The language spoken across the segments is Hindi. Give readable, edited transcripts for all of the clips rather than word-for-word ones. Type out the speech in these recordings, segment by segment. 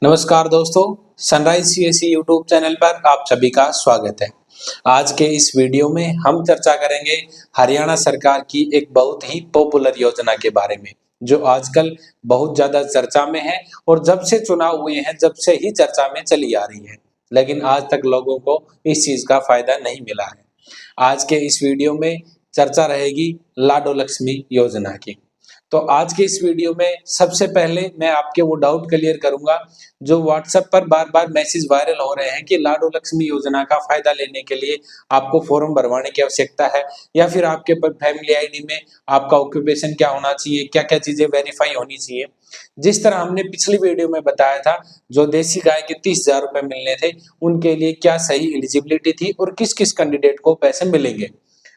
नमस्कार दोस्तों, सनराइज सीएसई यूट्यूब चैनल पर आप सभी का स्वागत है। आज के इस वीडियो में हम चर्चा करेंगे हरियाणा सरकार की एक बहुत ही पॉपुलर योजना के बारे में, जो आजकल बहुत ज़्यादा चर्चा में है और जब से चुनाव हुए हैं, जब से ही चर्चा में चली आ रही है। लेकिन आज तक लोगों को इस चीज़ का फ़ायदा नहीं मिला है। आज के इस वीडियो में चर्चा रहेगी लाडो लक्ष्मी योजना की। तो आज के इस वीडियो में सबसे पहले मैं आपके वो डाउट क्लियर करूंगा जो व्हाट्सएप पर बार-बार मैसेज वायरल हो रहे हैं कि लाडो लक्ष्मी योजना का फायदा लेने के लिए आपको फॉर्म भरवाने की आवश्यकता है या फिर आपके पर फैमिली आईडी में आपका ऑक्यूपेशन क्या होना चाहिए, क्या-क्या चीजें वेरीफाई होनी चाहिए। जिस तरह हमने पिछली वीडियो में बताया था, जो देसी गाय के 30,000 रुपए मिलने थे, उनके लिए क्या सही एलिजिबिलिटी थी और किस-किस कैंडिडेट को पैसे मिलेंगे।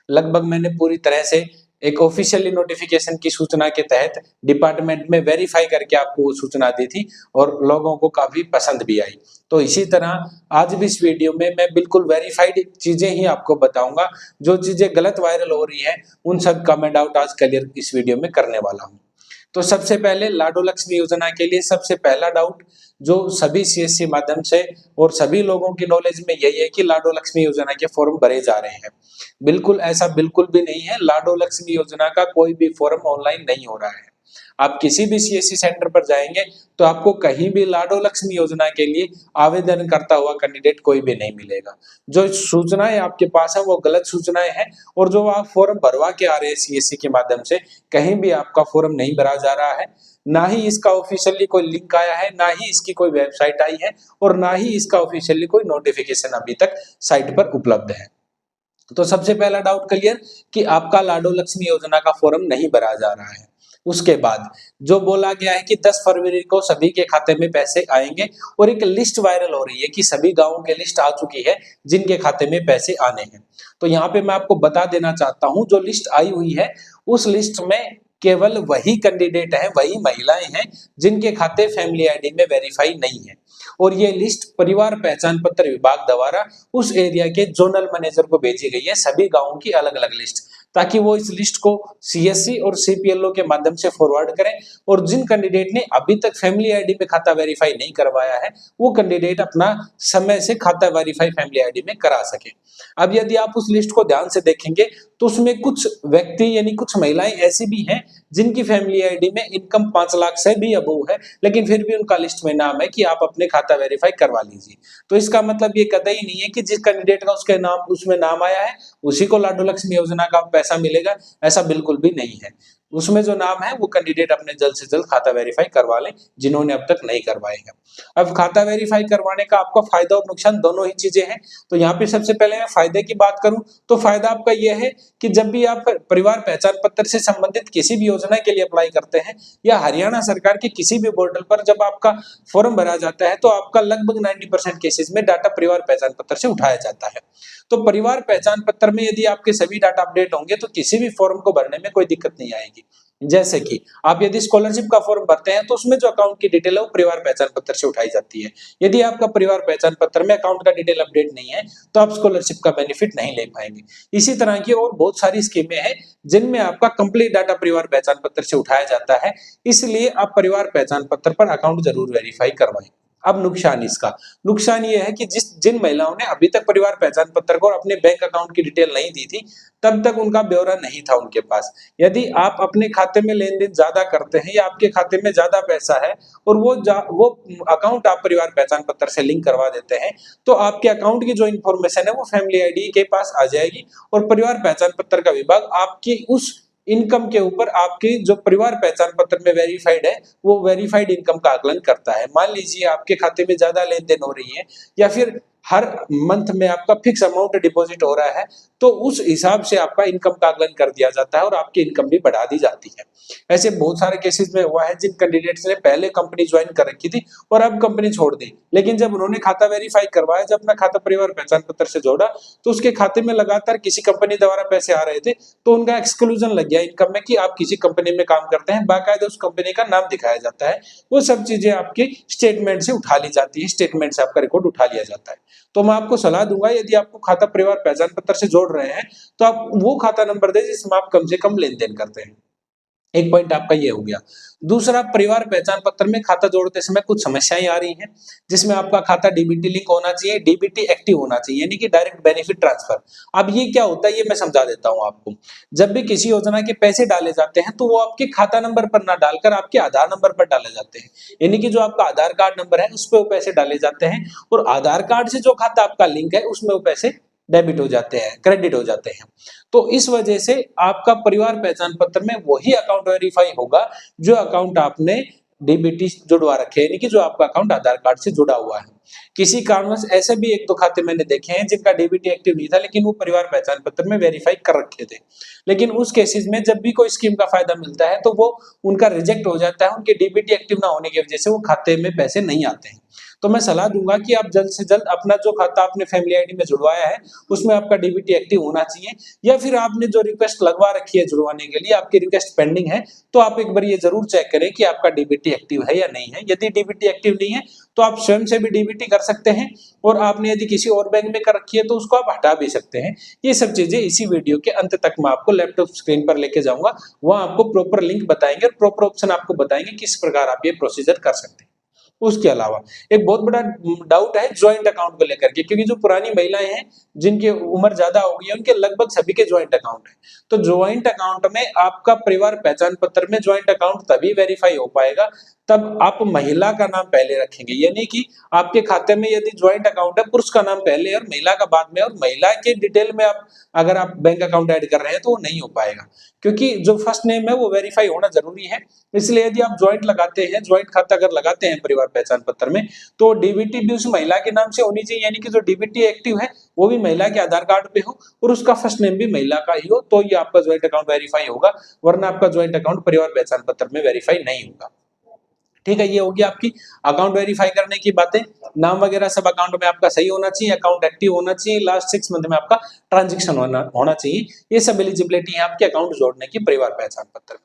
लगभग मैंने पूरी तरह से एक ऑफिशियली नोटिफिकेशन की सूचना के तहत डिपार्टमेंट में वेरीफाई करके आपको वो सूचना दी थी और लोगों को काफी पसंद भी आई। तो इसी तरह आज भी इस वीडियो में मैं बिल्कुल वेरीफाइड चीजें ही आपको बताऊंगा। जो चीजें गलत वायरल हो रही है उन सब का मैं डाउट आज क्लियर इस वीडियो में करने वाला हूँ। तो सबसे पहले लाडो लक्ष्मी योजना के लिए सबसे पहला डाउट जो सभी सीएससी माध्यम से और सभी लोगों की नॉलेज में यही है कि लाडो लक्ष्मी योजना के फॉर्म भरे जा रहे हैं। बिल्कुल ऐसा बिल्कुल भी नहीं है। लाडो लक्ष्मी योजना का कोई भी फॉर्म ऑनलाइन नहीं हो रहा है। आप किसी भी सीएससी सेंटर पर जाएंगे तो आपको कहीं भी लाडो लक्ष्मी योजना के लिए आवेदन करता हुआ कैंडिडेट कोई भी नहीं मिलेगा। जो सूचनाएं आपके पास है वो गलत सूचनाएं हैं और जो आप फॉर्म भरवा के आ रहे हैं सीएससी के माध्यम से, कहीं भी आपका फॉर्म नहीं भरा जा रहा है। ना ही इसका ऑफिशियली कोई लिंक आया है, ना ही इसकी कोई वेबसाइट आई है और ना ही इसका ऑफिशियली कोई नोटिफिकेशन अभी तक साइट पर उपलब्ध है। तो सबसे पहला डाउट क्लियर कि आपका लाडो लक्ष्मी योजना का फॉर्म नहीं भरा जा रहा है। उसके बाद जो बोला गया है कि 10 फरवरी को सभी के खाते में पैसे आएंगे और एक लिस्ट वायरल हो रही है कि सभी गांवों की लिस्ट आ चुकी है जिनके खाते में पैसे आने हैं। तो यहाँ पे मैं आपको बता देना चाहता हूँ, जो लिस्ट आई हुई है उस लिस्ट में केवल वही कैंडिडेट है, वही महिलाएं हैं जिनके खाते फैमिली आईडी में वेरीफाई नहीं है। और ये लिस्ट परिवार पहचान पत्र विभाग द्वारा उस एरिया के जोनल मैनेजर को भेजी गई है, सभी गांवों की अलग अलग लिस्ट, ताकि वो इस लिस्ट को सीएससी और सीपीएलओ के माध्यम से फॉरवर्ड करें और जिन कैंडिडेट ने अभी तक फैमिली आईडी पे खाता वेरीफाई नहीं करवाया है वो कैंडिडेट अपना समय से खाता वेरीफाई फैमिली आईडी में करा सके। अब यदि आप उस लिस्ट को ध्यान से देखेंगे तो उसमें कुछ व्यक्ति यानी कुछ महिलाएं ऐसी भी हैं जिनकी फैमिली आईडी में इनकम 5 लाख से भी अबव है, लेकिन फिर भी उनका लिस्ट में नाम है कि आप अपने खाता वेरीफाई करवा लीजिए। तो इसका मतलब ये कतई नहीं है कि जिस कैंडिडेट का उसके नाम उसमें नाम आया है उसी को लाडो लक्ष्मी योजना का पैसा मिलेगा, ऐसा बिल्कुल भी नहीं है। उसमें जो नाम है वो कैंडिडेट अपने जल्द से जल्द खाता वेरीफाई करवा लें जिन्होंने अब तक नहीं करवाए हैं। अब खाता वेरीफाई करवाने का आपका फायदा और नुकसान दोनों ही चीजें हैं। तो यहाँ पे सबसे पहले मैं फायदे की बात करूं तो फायदा आपका यह है कि जब भी आप परिवार पहचान पत्र से संबंधित किसी भी योजना के लिए अप्लाई करते हैं या हरियाणा सरकार के किसी भी पोर्टल पर जब आपका फॉर्म भरा जाता है तो आपका लगभग 90% केसेस में डाटा परिवार पहचान पत्र से उठाया जाता है। तो परिवार पहचान पत्र में यदि आपके सभी डाटा अपडेट होंगे तो किसी भी फॉर्म को भरने में कोई दिक्कत नहीं आएगी। जैसे कि आप यदि स्कॉलरशिप का फॉर्म भरते हैं तो उसमें जो अकाउंट की डिटेल है वो परिवार पहचान पत्र से उठाई जाती है। यदि आपका परिवार पहचान पत्र में अकाउंट का डिटेल अपडेट नहीं है तो आप स्कॉलरशिप का बेनिफिट नहीं ले पाएंगे। इसी तरह की और बहुत सारी स्कीमें हैं जिनमें आपका कंप्लीट डाटा परिवार पहचान पत्र से उठाया जाता है, इसलिए आप परिवार पहचान पत्र पर अकाउंट जरूर वेरीफाई करवाएं। अब नुकसान इसका, नुकसान ये है कि जिन महिलाओं ने अभी तक परिवार पहचान पत्र को और अपने बैंक अकाउंट की डिटेल नहीं दी थी तब तक उनका ब्यौरा नहीं था उनके पास। यदि आप अपने खाते में लेन देन ज्यादा करते हैं या आपके खाते में ज्यादा पैसा है और वो अकाउंट आप परिवार पहचान पत्र से लिंक करवा देते हैं तो आपके अकाउंट की जो इन्फॉर्मेशन है वो फैमिली आईडी के पास आ जाएगी और परिवार पहचान पत्र का विभाग आपकी उस इनकम के ऊपर आपकी जो परिवार पहचान पत्र में वेरीफाइड है वो वेरीफाइड इनकम का आकलन करता है। मान लीजिए आपके खाते में ज्यादा लेन देन हो रही है या फिर हर मंथ में आपका फिक्स अमाउंट डिपॉजिट हो रहा है तो उस हिसाब से आपका इनकम का आकलन कर दिया जाता है और आपकी इनकम भी बढ़ा दी जाती है। ऐसे बहुत सारे केसेस में हुआ है जिन कैंडिडेट्स ने पहले कंपनी ज्वाइन कर रखी थी और अब कंपनी छोड़ दी, लेकिन जब उन्होंने खाता वेरीफाई करवाया, जब अपना खाता परिवार पहचान पत्र से जोड़ा तो उसके खाते में लगातार किसी कंपनी द्वारा पैसे आ रहे थे तो उनका एक्सक्लूजन लग गया इनकम में कि आप किसी कंपनी में काम करते हैं, बाकायदा उस कंपनी का नाम दिखाया जाता है। वो सब चीजें आपकी स्टेटमेंट से उठा ली जाती है, स्टेटमेंट से आपका रिकॉर्ड उठा लिया जाता है। तो मैं आपको सलाह दूंगा यदि आपको खाता परिवार पहचान पत्र से जोड़ रहे हैं तो आप वो खाता नंबर दें जिसमें आप कम से कम लेन देन करते हैं। एक पॉइंट आपका ये हो गया। दूसरा, परिवार पहचान पत्र में खाता जोड़ते समय कुछ समस्याएं आ रही हैं, जिसमें आपका खाता डीबीटी लिंक होना चाहिए, डीबीटी एक्टिव होना चाहिए, यानी कि डायरेक्ट बेनिफिट ट्रांसफर। अब ये क्या होता है ये मैं समझा देता हूं आपको। जब भी किसी योजना के पैसे डाले जाते हैं तो वो आपके खाता नंबर पर ना डालकर आपके आधार नंबर पर डाले जाते हैं, यानी कि जो आपका आधार कार्ड नंबर है उस पर वो पैसे डाले जाते हैं, और आधार कार्ड से जो खाता आपका लिंक है उसमें वो पैसे डेबिट हो जाते हैं, क्रेडिट हो जाते हैं। तो इस वजह से आपका परिवार पहचान पत्र में वही अकाउंट वेरीफाई होगा जो अकाउंट आपने डीबीटी जुड़वा रखे हैं, यानी कि जो आपका अकाउंट आधार कार्ड से जुड़ा हुआ है। किसी कारणवश ऐसे भी एक दो खाते मैंने देखे हैं जिनका डीबीटी एक्टिव नहीं था, लेकिन वो परिवार पहचान पत्र में वेरीफाई कर रखे थे, लेकिन उस केसेस में जब भी कोई स्कीम का फायदा मिलता है तो वो उनका रिजेक्ट हो जाता है, उनके डीबीटी एक्टिव ना होने की वजह से वो खाते में पैसे नहीं आते हैं। तो मैं सलाह दूंगा कि आप जल्द से जल्द अपना जो खाता आपने फैमिली आईडी में जुड़वाया है उसमें आपका डीबीटी एक्टिव होना चाहिए, या फिर आपने जो रिक्वेस्ट लगवा रखी है जुड़वाने के लिए, आपकी रिक्वेस्ट पेंडिंग है, तो आप एक बार ये जरूर चेक करें कि आपका डीबीटी एक्टिव है या नहीं है। यदि डीबीटी एक्टिव नहीं है तो आप स्वयं से भी डीबीटी कर सकते हैं, और आपने यदि किसी और बैंक में कर रखी है तो उसको आप हटा भी सकते हैं। ये सब चीजें इसी वीडियो के अंत तक मैं आपको लैपटॉप स्क्रीन पर लेके जाऊंगा, वहां आपको प्रॉपर लिंक बताएंगे और प्रॉपर ऑप्शन आपको बताएंगे किस प्रकार आप ये प्रोसीजर कर सकते हैं। उसके अलावा एक बहुत बड़ा डाउट है ज्वाइंट अकाउंट को लेकर के, क्योंकि जो पुरानी महिलाएं हैं जिनकी उम्र ज्यादा हो गई है उनके लगभग सभी के ज्वाइंट अकाउंट है। तो ज्वाइंट अकाउंट में आपका परिवार पहचान पत्र में ज्वाइंट अकाउंट तभी वेरीफाई हो पाएगा तब आप महिला का नाम पहले रखेंगे, यानी कि आपके खाते में यदि ज्वाइंट अकाउंट है पुरुष का नाम पहले और महिला का बाद में, और महिला के डिटेल में आप अगर आप बैंक अकाउंट ऐड कर रहे हैं तो वो नहीं हो पाएगा, क्योंकि जो फर्स्ट नेम है वो वेरीफाई होना जरूरी है। इसलिए यदि आप ज्वाइंट लगाते हैं, ज्वाइंट खाता अगर लगाते हैं परिवार पहचान पत्र में, तो डीबीटी भी उस महिला के नाम से होनी चाहिए, यानी कि जो डीबीटी एक्टिव है वो भी महिला के आधार कार्ड पे हो और उसका फर्स्ट नेम भी महिला का ही हो, तो ये आपका ज्वाइंट अकाउंट वेरीफाई होगा, वरना आपका ज्वाइंट अकाउंट परिवार पहचान पत्र में वेरीफाई नहीं होगा। ठीक है, ये होगी आपकी अकाउंट वेरीफाई करने की बातें। नाम वगैरह सब अकाउंट में आपका सही होना चाहिए, अकाउंट एक्टिव होना चाहिए, लास्ट 6 मंथ में आपका ट्रांजैक्शन होना चाहिए। ये सब एलिजिबिलिटी है आपके अकाउंट जोड़ने की परिवार पहचान पत्र में।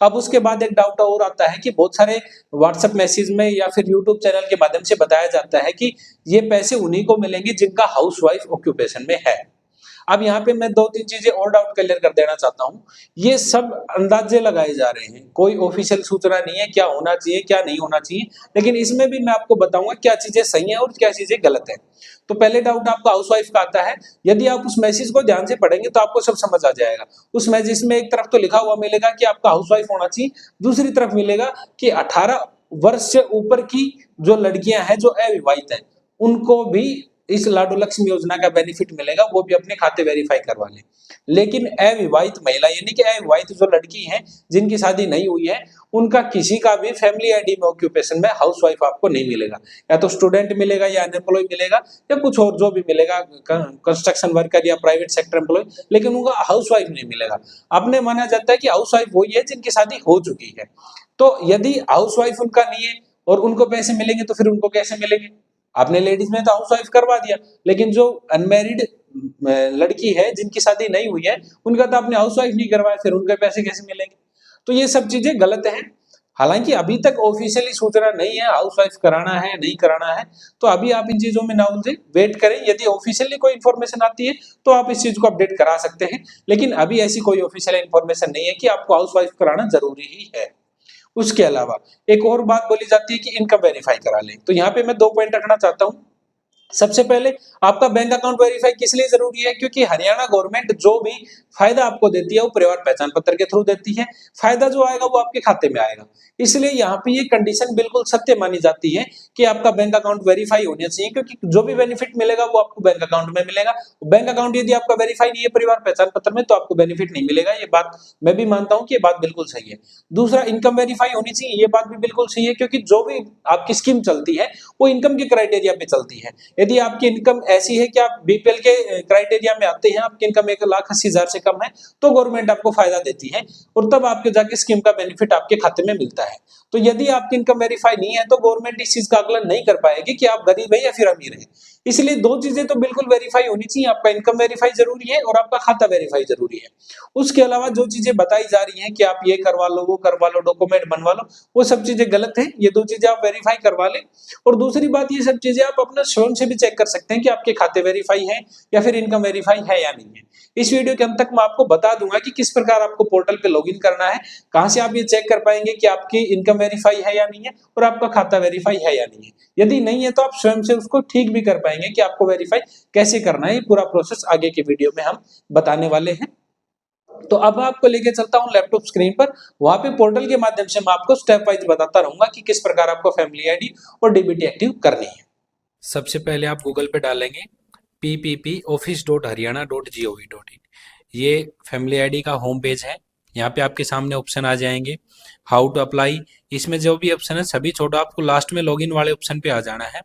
अब उसके बाद एक डाउट और आता है कि बहुत सारे व्हाट्सएप मैसेज में या फिर यूट्यूब चैनल के माध्यम से बताया जाता है कि ये पैसे उन्हीं को मिलेंगे जिनका हाउसवाइफ ऑक्यूपेशन में है। अब यहाँ पे मैं 2-3 चीजें और डाउट क्लियर कर देना चाहता हूँ। ये सब अंदाजे लगाए जा रहे हैं, कोई ऑफिशियल सूचना नहीं है क्या होना चाहिए क्या नहीं होना चाहिए, लेकिन इसमें भी मैं आपको बताऊंगा क्या चीजें सही है और क्या चीजें गलत है। तो पहले डाउट आपका हाउसवाइफ का आता है। यदि आप उस मैसेज को ध्यान से पढ़ेंगे तो आपको सब समझ आ जाएगा। उस मैसेज में एक तरफ तो लिखा हुआ मिलेगा कि आपका हाउसवाइफ होना चाहिए, दूसरी तरफ मिलेगा कि 18 वर्ष से ऊपर की जो लड़कियां हैं जो अविवाहित हैं उनको भी इस लाडो लक्ष्मी योजना का बेनिफिट मिलेगा, वो भी अपने खाते वेरीफाई करवा लें। लेकिन अविवाहित महिला यानी कि अविवाहित जो लड़की हैं जिनकी शादी नहीं हुई है उनका किसी का भी फैमिली आईडी में ऑक्यूपेशन में हाउसवाइफ आपको नहीं मिलेगा, या तो स्टूडेंट मिलेगा या अनएम्प्लॉय मिलेगा या कुछ और जो भी मिलेगा, कंस्ट्रक्शन वर्कर या प्राइवेट सेक्टर एम्प्लॉय, लेकिन उनका हाउसवाइफ नहीं मिलेगा। आपने माना जाता है कि हाउसवाइफ वही है जिनकी शादी हो चुकी है। तो यदि हाउसवाइफ उनका नहीं है और उनको पैसे मिलेंगे तो फिर उनको कैसे मिलेंगे? आपने लेडीज में तो हाउस वाइफ करवा दिया, लेकिन जो अनमैरिड लड़की है जिनकी शादी नहीं हुई है उनका तो आपने हाउस वाइफ नहीं करवाया, फिर उनके पैसे कैसे मिलेंगे? तो ये सब चीजें गलत हैं। हालांकि अभी तक ऑफिशियली सूचना नहीं है हाउस वाइफ कराना है नहीं कराना है, तो अभी आप इन चीजों में ना उलझे, वेट करें। यदि ऑफिशियली कोई इन्फॉर्मेशन आती है तो आप इस चीज को अपडेट करा सकते हैं, लेकिन अभी ऐसी कोई ऑफिशियल इन्फॉर्मेशन नहीं है कि आपको हाउस वाइफ कराना जरूरी ही है। उसके अलावा एक और बात बोली जाती है कि इनकम वेरीफाई करा लें, तो यहाँ पे मैं 2 पॉइंट रखना चाहता हूँ। सबसे पहले आपका बैंक अकाउंट वेरीफाई किस लिए जरूरी है? क्योंकि हरियाणा गवर्नमेंट जो भी फायदा आपको देती है वो परिवार पहचान पत्र के थ्रू देती है। फायदा जो आएगा वो आपके खाते में आएगा, इसलिए यहाँ पे ये कंडीशन बिल्कुल सत्य मानी जाती है कि आपका बैंक अकाउंट वेरीफाई होना चाहिए, क्योंकि जो भी बेनिफिट मिलेगा वो आपको बैंक अकाउंट में मिलेगा। बैंक अकाउंट यदि आपका वेरीफाई नहीं है परिवार पहचान पत्र में तो आपको बेनिफिट नहीं मिलेगा। ये बात मैं भी मानता हूँ कि ये बात बिल्कुल सही है। दूसरा, इनकम वेरीफाई होनी चाहिए, ये बात भी बिल्कुल सही है, क्योंकि जो भी आपकी स्कीम चलती है वो इनकम के क्राइटेरिया पे चलती है। यदि आपकी इनकम ऐसी है कि आप बीपीएल के क्राइटेरिया में आते हैं, आपकी इनकम 1,80,000 से कम है, तो गवर्नमेंट आपको फायदा देती है और तब आपके जाके स्कीम का बेनिफिट आपके खाते में मिलता है। तो यदि आपकी इनकम वेरीफाई नहीं है तो गवर्नमेंट इस चीज का आकलन नहीं कर पाएगी कि आप गरीब है या फिर अमीर है। इसलिए दो चीजें तो बिल्कुल वेरीफाई होनी चाहिए, आपका इनकम वेरीफाई जरूरी है और आपका खाता वेरीफाई जरूरी है। उसके अलावा जो चीजें बताई जा रही हैं कि आप ये करवा लो, वो करवा लो, डॉक्यूमेंट बनवा लो, वो सब चीजें गलत है। ये दो चीजें आप वेरीफाई करवा लें। और दूसरी बात, ये सब चीजें आप अपना स्वयं से भी चेक कर सकते हैं कि आपके खाते वेरीफाई है या फिर इनकम वेरीफाई है या नहीं है। इस वीडियो के अंत तक मैं आपको बता दूंगा कि किस प्रकार आपको पोर्टल पे लॉगिन करना है, कहां से आप ये चेक कर पाएंगे कि आपकी इनकम वेरीफाई है या नहीं है और आपका खाता वेरीफाई है या नहीं है। यदि नहीं है तो आप स्वयं से उसको ठीक भी कर पाएंगे कि आपको वेरीफाई कैसे करना है। ये पूरा प्रोसेस आगे की वीडियो में हम बताने वाले हैं। तो अब मैं आपको लेके चलता हूं लैपटॉप स्क्रीन पर। वहां पे पोर्टल के माध्यम से मैं आपको स्टेप वाइज बताता रहूंगा कि किस प्रकार आपको फैमिली आईडी और डीबीटी एक्टिव करनी है। सबसे पहले आप गूगल पे डालेंगे pppoffice.haryana.gov.in। ये फैमिली आईडी का होम पेज है। यहाँ पे आपके सामने ऑप्शन आ जाएंगे, हाउ टू अप्लाई। इसमें जो भी ऑप्शन है सभी छोड़ो, आपको लास्ट में लॉगिन वाले ऑप्शन पे आ जाना है।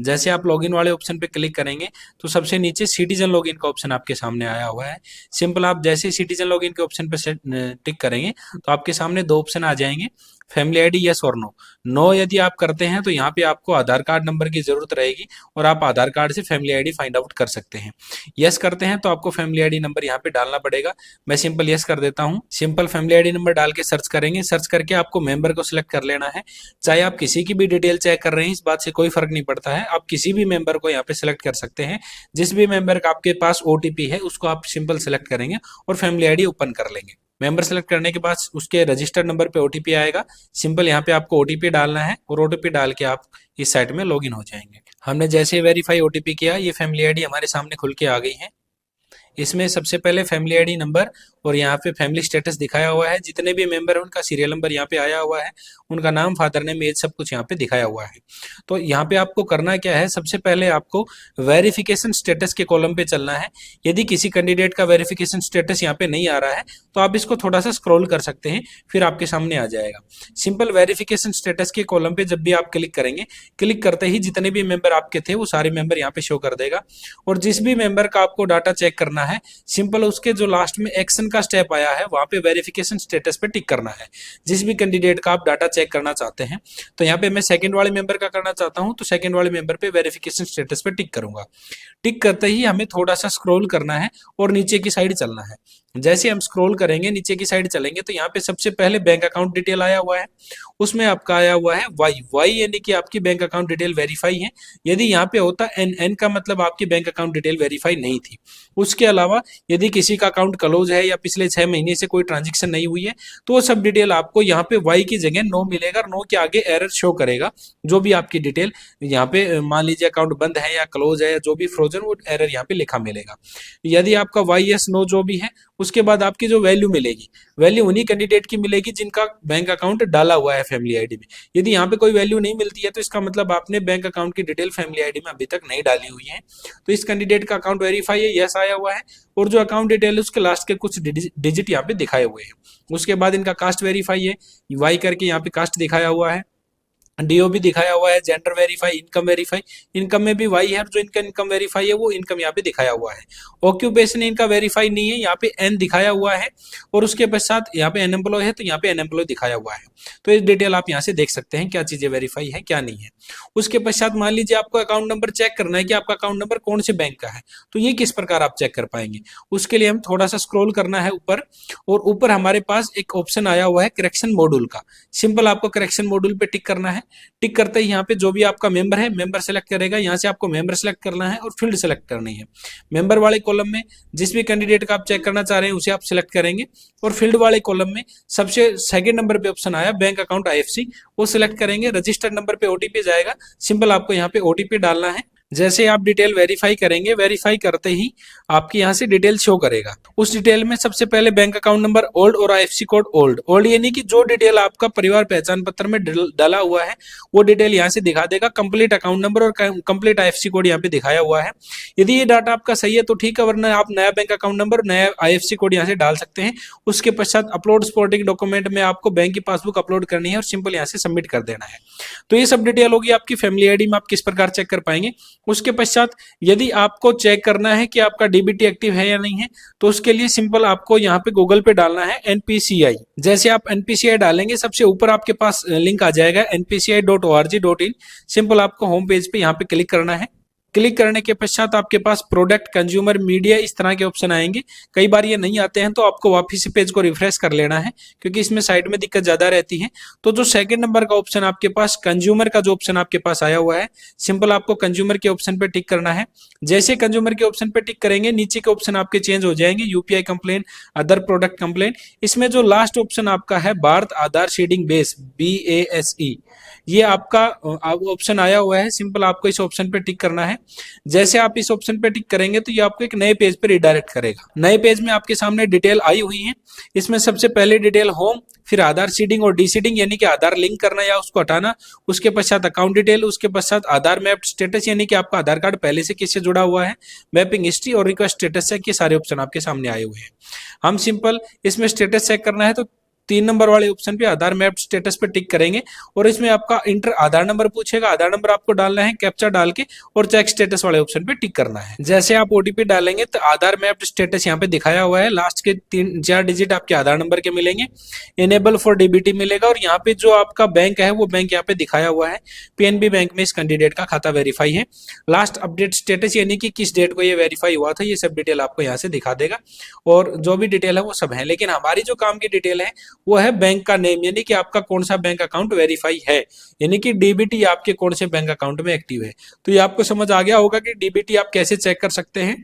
जैसे आप लॉगिन वाले ऑप्शन पे क्लिक करेंगे तो सबसे नीचे सिटीजन लॉगिन का ऑप्शन आपके सामने आया हुआ है। सिंपल आप जैसे सिटीजन लॉगिन के ऑप्शन पे टिक करेंगे तो आपके सामने दो ऑप्शन आ जाएंगे, फैमिली आईडी यस और नो। नो यदि आप करते हैं तो यहाँ पे आपको आधार कार्ड नंबर की जरूरत रहेगी और आप आधार कार्ड से फैमिली आईडी फाइंड आउट कर सकते हैं। यस करते हैं तो आपको फैमिली आईडी नंबर यहाँ पे डालना पड़ेगा। मैं सिंपल यस कर देता हूँ। सिंपल फैमिली आईडी नंबर डाल के सर्च करेंगे। सर्च करके आपको मेंबर को सिलेक्ट कर लेना है। चाहे आप किसी की भी डिटेल चेक कर रहे हैं, इस बात से कोई फर्क नहीं पड़ता है। आप किसी भी मेंबर को यहाँ पे सिलेक्ट कर सकते हैं। जिस भी मेंबर का आपके पास ओटीपी है उसको आप सिंपल सिलेक्ट करेंगे और फैमिली आईडी ओपन कर लेंगे। मेंबर सेलेक्ट करने के बाद उसके रजिस्टर्ड नंबर पे ओटीपी आएगा। सिंपल यहाँ पे आपको ओटीपी डालना है और ओटीपी डाल के आप इस साइट में लॉगिन हो जाएंगे। हमने जैसे वेरीफाई ओटीपी किया, ये फैमिली आईडी हमारे सामने खुल के आ गई है। इसमें सबसे पहले फैमिली आईडी नंबर और यहाँ पे फैमिली स्टेटस दिखाया हुआ है। जितने भी मेंबर हैं उनका सीरियल नंबर यहाँ पे आया हुआ है, उनका नाम, फादर नेम, एज, सब कुछ यहाँ पे दिखाया हुआ है। तो यहाँ पे आपको करना क्या है, सबसे पहले आपको वेरिफिकेशन स्टेटस के कॉलम पे चलना है। यदि किसी कैंडिडेट का वेरिफिकेशन स्टेटस यहाँ पे नहीं आ रहा है तो आप इसको थोड़ा सा स्क्रॉल कर सकते हैं, फिर आपके सामने आ जाएगा। सिंपल वेरिफिकेशन स्टेटस के कॉलम पे जब भी आप क्लिक करेंगे, क्लिक करते ही जितने भी मेंबर आपके थे वो सारे मेंबर यहाँ पे शो कर देगा। और जिस भी मेंबर का आपको डाटा चेक करना है, सिंपल उसके जो लास्ट में एक्शन का स्टेप आया है वहां पे वेरिफिकेशन स्टेटस पे टिक करना है। जिस भी कैंडिडेट का आप डाटा चेक करना चाहते हैं, तो यहाँ पे मैं सेकंड वाले मेंबर का करना चाहता हूं तो सेकंड वाले मेंबर पे वेरिफिकेशन स्टेटस पे टिक करूंगा। टिक करते ही हमें थोड़ा सा स्क्रॉल करना है और नीचे की साइड चलना है। जैसे हम स्क्रॉल करेंगे, नीचे की साइड चलेंगे तो यहाँ पे सबसे पहले बैंक अकाउंट डिटेल आया हुआ है। उसमें आपका आया हुआ है वाई यानी कि आपकी बैंक अकाउंट डिटेल वेरीफाई है। यदि यहाँ पे होता एन का मतलब आपकी बैंक अकाउंट डिटेल वेरीफाई नहीं थी। उसके अलावा यदि किसी का अकाउंट क्लोज है या पिछले 6 महीने से कोई ट्रांजेक्शन नहीं हुई है तो वो सब डिटेल आपको यहाँ पे वाई की जगह नो मिलेगा। नो के आगे एरर शो करेगा। जो भी आपकी डिटेल यहाँ पे मान लीजिए अकाउंट बंद है या क्लोज है या जो भी फ्रोजन, वो एरर यहाँ पे लिखा मिलेगा। यदि आपका वाई एस नो जो भी है, उसके बाद आपकी जो वैल्यू मिलेगी, वैल्यू उन्हीं कैंडिडेट की मिलेगी जिनका बैंक अकाउंट डाला हुआ है फैमिली आईडी में। यदि यहाँ पे कोई वैल्यू नहीं मिलती है तो इसका मतलब आपने बैंक अकाउंट की डिटेल फैमिली आईडी में अभी तक नहीं डाली हुई है। तो इस कैंडिडेट का अकाउंट वेरीफाई है, यस आया हुआ है। और जो अकाउंट डिटेल है उसके लास्ट के कुछ डिजिट यहाँ पे दिखाए हुए हैं। उसके बाद इनका कास्ट वेरीफाई है, वाई करके यहाँ पे कास्ट दिखाया हुआ है। डीओ भी दिखाया हुआ है, gender verify, income verify, income में भी वाई है। जो इनका इनकम वेरीफाई है वो इनकम यहाँ पे दिखाया हुआ है। ऑक्यूपेशन इनका वेरीफाई नहीं है, यहाँ पे एन दिखाया हुआ है। और उसके पश्चात यहाँ पे अनएम्प्लॉय है तो यहाँ पे अनएम्प्लॉय दिखाया हुआ है। तो ये डिटेल आप यहाँ से देख सकते हैं क्या चीजें वेरीफाई है क्या नहीं है। उसके पश्चात मान लीजिए आपको अकाउंट नंबर चेक करना है कि आपका अकाउंट नंबर कौन से बैंक का है, तो ये किस प्रकार आप चेक कर पाएंगे। उसके लिए हम थोड़ा सा स्क्रॉल करना है ऊपर, और ऊपर हमारे पास एक ऑप्शन आया हुआ है करेक्शन मॉड्यूल का। सिंपल आपको करेक्शन मॉड्यूल पे टिक करना है। टिक करते ही यहाँ पे जो भी आपका मेंबर है, मेंबर सेलेक्ट करेगा। यहाँ से आपको मेंबर सेलेक्ट करना है और फील्ड सेलेक्ट करनी है। मेंबर वाले कॉलम में जिस भी कैंडिडेट का आप चेक करना चाह रहे हैं उसे आप सिलेक्ट करेंगे। और फील्ड वाले कॉलम में सबसे सेकंड नंबर पे ऑप्शन आया बैंक अकाउंट आईएफसी, वो सिलेक्ट करेंगे। रजिस्टर्ड नंबर पे ओटीपी जाएगा। सिंपल आपको यहाँ पे ओटीपी डालना है। जैसे आप डिटेल वेरीफाई करेंगे, वेरीफाई करते ही आपकी यहाँ से डिटेल शो करेगा। उस डिटेल में सबसे पहले बैंक अकाउंट नंबर ओल्ड और आईएफसी कोड ओल्ड यानी कि जो डिटेल आपका परिवार पहचान पत्र में डाला हुआ है वो डिटेल यहाँ से दिखा देगा। कंप्लीट अकाउंट नंबर और कंप्लीट आईएफसी कोड यहाँ पे दिखाया हुआ है। यदि ये डाटा आपका सही है तो ठीक है, वरना आप नया बैंक अकाउंट नंबर, नया आईएफसी कोड यहाँ से डाल सकते हैं। उसके पश्चात अपलोड सपोर्टिंग डॉक्यूमेंट में आपको बैंक की पासबुक अपलोड करनी है और सिंपल यहाँ से सबमिट कर देना है। तो ये सब डिटेल होगी आपकी फैमिली आईडी में। आप किस प्रकार चेक कर पाएंगे। उसके पश्चात यदि आपको चेक करना है कि आपका डीबीटी एक्टिव है या नहीं है, तो उसके लिए सिंपल आपको यहाँ पे गूगल पे डालना है एनपीसीआई। जैसे आप एनपीसीआई डालेंगे, सबसे ऊपर आपके पास लिंक आ जाएगा npci.org.in। सिंपल आपको होम पेज पे यहाँ पे क्लिक करना है। क्लिक करने के पश्चात आपके पास प्रोडक्ट, कंज्यूमर, मीडिया इस तरह के ऑप्शन आएंगे। कई बार ये नहीं आते हैं तो आपको वापस से पेज को रिफ्रेश कर लेना है, क्योंकि इसमें साइड में दिक्कत ज्यादा रहती है। तो जो सेकंड नंबर का ऑप्शन आपके पास कंज्यूमर का जो ऑप्शन आपके पास आया हुआ है, सिंपल आपको कंज्यूमर के ऑप्शन पे टिक करना है। जैसे कंज्यूमर के ऑप्शन पे टिक करेंगे, नीचे के ऑप्शन आपके चेंज हो जाएंगे, UPI complain, other product complain. इसमें जो लास्ट ऑप्शन आपका है भारत आधार सीडिंग बेस, BASE, ये आपका ऑप्शन आया हुआ है। सिंपल आपको इस ऑप्शन पे टिक करना है। जैसे आप इस ऑप्शन पे टिक करेंगे तो ये आपको एक नए पेज पे रिडायरेक्ट करेगा। नए पेज में आपके सामने डिटेल आई हुई है। इसमें सबसे पहले डिटेल होम, फिर आधार सीडिंग और डीसीडिंग यानी कि आधार लिंक करना या उसको हटाना, उसके पश्चात अकाउंट डिटेल, उसके पश्चात आधार मैप स्टेटस यानी कि आपका आधार कार्ड पहले से किससे जुड़ा हुआ है, मैपिंग हिस्ट्री और रिक्वेस्ट स्टेटस चेक, ये सारे ऑप्शन आपके सामने आए हुए हैं। हम सिंपल इसमें स्टेटस चेक करना है तो 3 नंबर वाले ऑप्शन पे आधार मैप स्टेटस पे टिक करेंगे और इसमें आपका इंटर आधार नंबर पूछेगा। आधार नंबर आपको डालना है कैप्चा डाल के और चेक स्टेटस वाले ऑप्शन पे टिक करना है। जैसे आप ओटीपी डालेंगे तो आधार मैप स्टेटस यहाँ पे दिखाया हुआ है, लास्ट के 3-4 डिजिट आपके आधार नंबर के मिलेंगे। इनेबल फॉर डीबीटी मिलेगा और यहाँ पे जो आपका बैंक है वो बैंक यहाँ पे दिखाया हुआ है। पीएनबी बैंक में इस कैंडिडेट का खाता वेरीफाई है। लास्ट अपडेट स्टेटस यानी कि किस डेट को ये वेरीफाई हुआ था, ये सब डिटेल आपको यहाँ से दिखा देगा और जो भी डिटेल है वो सब है। लेकिन हमारी जो काम की डिटेल है वो है बैंक का नेम, यानी कि आपका कौन सा बैंक अकाउंट वेरीफाई है, यानी कि डीबीटी आपके कौन से बैंक अकाउंट में एक्टिव है। तो ये आपको समझ आ गया होगा कि डीबीटी आप कैसे चेक कर सकते हैं।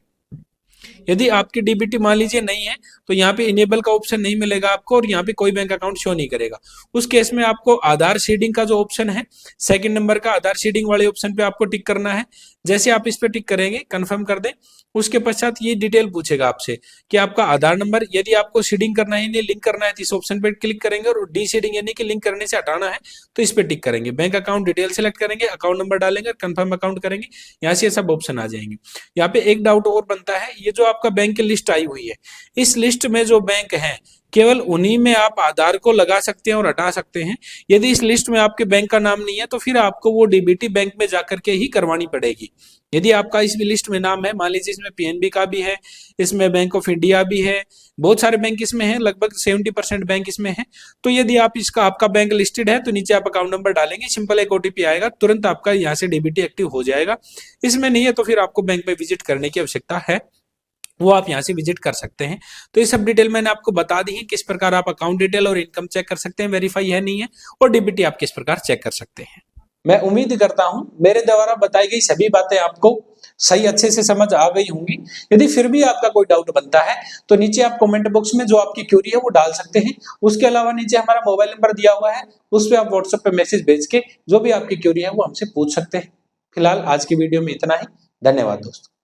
यदि आपकी डीबीटी मान लीजिए नहीं है तो यहाँ पे इनेबल का ऑप्शन नहीं मिलेगा आपको और यहाँ पे कोई बैंक अकाउंट शो नहीं करेगा। उस केस में आपको आधार सीडिंग का जो ऑप्शन है, सेकंड नंबर का आधार सीडिंग वाले ऑप्शन पे आपको टिक करना है। जैसे आप इस पे टिक करेंगे, कंफर्म कर दें, उसके पश्चात ये डिटेल पूछेगा आपसे कि आपका आधार नंबर, यदि आपको सीडिंग करना है, लिंक करना है तो इस ऑप्शन पे क्लिक करेंगे और डी सीडिंग यानी कि लिंक करने से हटाना है तो इस पे टिक करेंगे। बैंक अकाउंट डिटेल सेलेक्ट करेंगे, अकाउंट नंबर डालेंगे, कंफर्म अकाउंट करेंगे, यहाँ से ये सब ऑप्शन आ जाएंगे। यहाँ पे एक डाउट और बनता है, ये जो आपका बैंक की लिस्ट आई हुई है, इस लिस्ट में जो बैंक है केवल उन्हीं में आप आधार को लगा सकते हैं और हटा सकते हैं। यदि इस लिस्ट में आपके बैंक का नाम नहीं है तो फिर आपको वो डीबीटी बैंक में जाकर के ही करवानी पड़ेगी। यदि आपका इस लिस्ट में नाम है, मान लीजिए इसमें पीएनबी का भी है, इसमें बैंक ऑफ इंडिया भी है, बहुत सारे बैंक इसमें हैं, लगभग 70% बैंक इसमें है। तो यदि आप इसका आपका बैंक लिस्टेड है तो नीचे आप अकाउंट नंबर डालेंगे, सिंपल एक ओटीपी आएगा, तुरंत आपका यहाँ से डीबीटी एक्टिव हो जाएगा। इसमें नहीं है तो फिर आपको बैंक में विजिट करने की आवश्यकता है, वो आप यहाँ से विजिट कर सकते हैं। तो ये सब डिटेल मैंने आपको बता दी है, किस प्रकार आप अकाउंट डिटेल और इनकम चेक कर सकते हैं, वेरीफाई है नहीं है, और डीबीटी आप किस प्रकार चेक कर सकते हैं। मैं उम्मीद करता हूं मेरे द्वारा बताई गई सभी बातें आपको सही अच्छे से समझ आ गई होंगी। यदि फिर भी आपका कोई डाउट बनता है तो नीचे आप कमेंट बॉक्स में जो आपकी क्यूरी है वो डाल सकते हैं। उसके अलावा नीचे हमारा मोबाइल नंबर दिया हुआ है, उस पर आप व्हाट्सएप पे मैसेज भेज के जो भी आपकी क्यूरी है वो हमसे पूछ सकते हैं। फिलहाल आज की वीडियो में इतना ही। धन्यवाद दोस्तों।